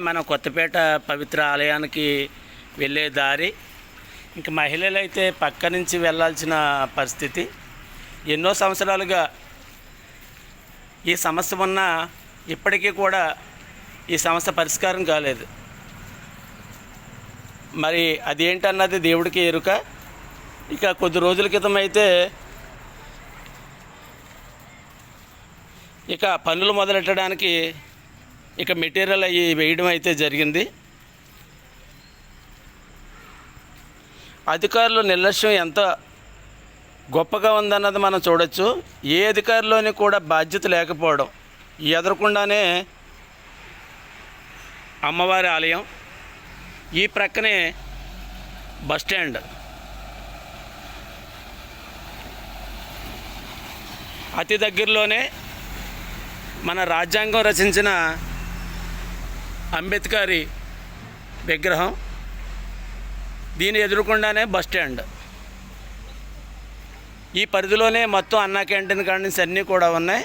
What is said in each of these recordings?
మన కొత్తపేట పవిత్ర ఆలయానికి వెళ్ళే దారి ఇంక మహిళలు అయితే పక్క నుంచి వెళ్ళాల్సిన పరిస్థితి. ఎన్నో సంవత్సరాలుగా ఈ సమస్య ఉన్న ఇప్పటికీ కూడా ఈ సమస్య పరిష్కారం కాలేదు. మరి అదేంటన్నది దేవుడికి ఎరుక. ఇక కొద్ది రోజుల క్రితం అయితే ఇక పనులు మొదలెట్టడానికి ఇక మెటీరియల్ అవి వేయడం అయితే జరిగింది. అధికారులు నిర్లక్ష్యం ఎంత గొప్పగా ఉందన్నది మనం చూడొచ్చు. ఏ అధికారిలోని కూడా బాధ్యత లేకపోవడం. ఎదురకుండానే అమ్మవారి ఆలయం, ఈ ప్రక్కనే బస్టాండ్, అతి దగ్గరలోనే మన రాజ్యాంగం రచించిన అంబేద్కర్ విగ్రహం, దీని ఎదురుకుండానే బస్టాండ్. ఈ పరిధిలోనే మొత్తం అన్నా క్యాంటీన్ గార్డెన్స్ అన్నీ కూడా ఉన్నాయి.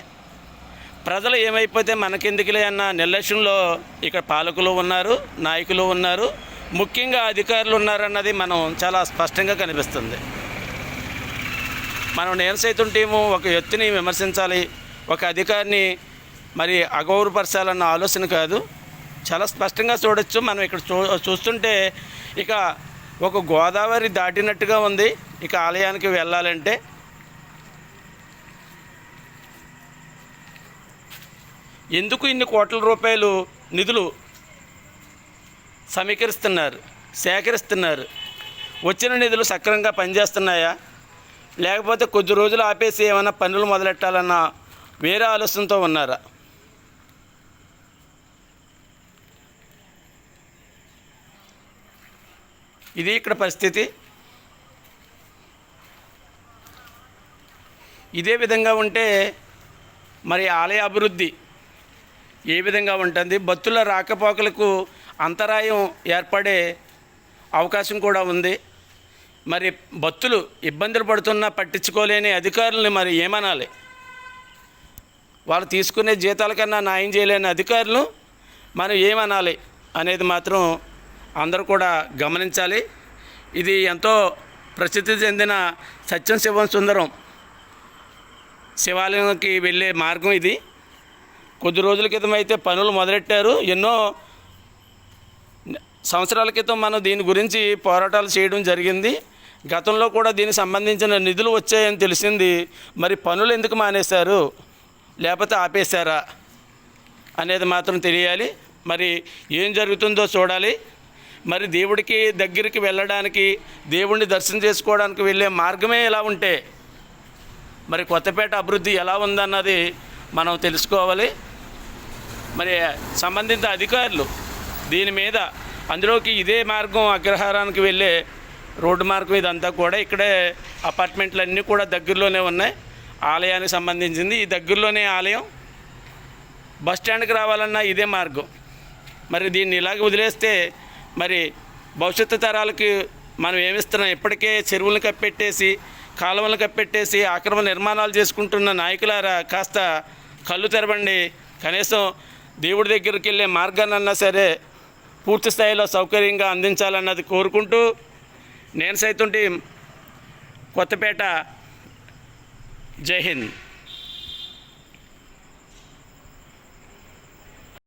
ప్రజలు ఏమైపోతే మనకెందుకులే అన్న నిర్లక్ష్యంలో ఇక్కడ పాలకులు ఉన్నారు, నాయకులు ఉన్నారు, ముఖ్యంగా అధికారులు ఉన్నారన్నది మనం చాలా స్పష్టంగా కనిపిస్తుంది. మనం నేను సైతం టీము ఒక వ్యక్తిని విమర్శించాలి, ఒక అధికారిని మరి అగౌరవపరచాలన్న ఆలోచన కాదు. చాలా స్పష్టంగా చూడొచ్చు. మనం ఇక్కడ చూస్తుంటే ఇక ఒక గోదావరి దాటినట్టుగా ఉంది. ఇక ఆలయానికి వెళ్ళాలంటే ఎందుకు ఇన్ని కోట్ల రూపాయలు నిధులు సమీకరిస్తున్నారు, సేకరిస్తున్నారు? వచ్చిన నిధులు సక్రమంగా పనిచేస్తున్నాయా, లేకపోతే కొద్ది రోజులు ఆపేసి ఏమైనా పనులు మొదలెట్టాలన్న వేరే ఆలోచనతో ఉన్నారా? ఇది ఇక్కడ పరిస్థితి. ఇదే విధంగా ఉంటే మరి ఆలయ అభివృద్ధి ఏ విధంగా ఉంటుంది? భక్తుల రాకపోకలకు అంతరాయం ఏర్పడే అవకాశం కూడా ఉంది. మరి భక్తులు ఇబ్బందులు పడుతున్నా పట్టించుకోలేని అధికారులని మరి ఏమనాలి? వాళ్ళు తీసుకునే జీతాల కన్నా న్యాయం చేయలేని అధికారులు మనం ఏమనాలి అనేది మాత్రం అందరూ కూడా గమనించాలి. ఇది ఎంతో ప్రసిద్ధి చెందిన సత్యం శివం సుందరం శివాలయానికి వెళ్ళే మార్గం ఇది. కొద్ది రోజుల క్రితం అయితే పనులు మొదలెట్టారు. ఎన్నో సంవత్సరాల క్రితం మనం దీని గురించి పోరాటాలు చేయడం జరిగింది. గతంలో కూడా దీనికి సంబంధించిన నిధులు వచ్చాయని తెలిసింది. మరి పనులు ఎందుకు మానేశారు, లేకపోతే ఆపేశారా అనేది మాత్రం తెలియాలి. మరి ఏం జరుగుతుందో చూడాలి. మరి దేవుడికి దగ్గరికి వెళ్ళడానికి, దేవుడిని దర్శనం చేసుకోవడానికి వెళ్ళే మార్గమే ఎలా ఉంటే మరి కొత్తపేట అభివృద్ధి ఎలా ఉందన్నది మనం తెలుసుకోవాలి. మరి సంబంధిత అధికారులు దీని మీద, అందులోకి ఇదే మార్గం అగ్రహారానికి వెళ్ళే రోడ్డు మార్గం ఇదంతా కూడా, ఇక్కడే అపార్ట్మెంట్లు అన్నీ కూడా దగ్గరలోనే ఉన్నాయి. ఆలయానికి సంబంధించింది ఈ దగ్గరలోనే ఆలయం. బస్టాండ్కి రావాలన్నా ఇదే మార్గం. మరి దీన్ని ఇలాగ వదిలేస్తే మరి భవిష్యత్తు తరాలకి మనం ఏమిస్తున్నాం? ఇప్పటికే చెరువులను కప్పెట్టేసి, కాలువలను కప్పెట్టేసి ఆక్రమ నిర్మాణాలు చేసుకుంటున్న నాయకులారా, కాస్త కళ్ళు తెరవండి. కనీసం దేవుడి దగ్గరికి వెళ్ళే మార్గాన్నన్నా సరే పూర్తి స్థాయిలో సౌకర్యంగా అందించాలన్నది కోరుకుంటూ, నేను సైతం టీం కొత్తపేట. జై హింద్.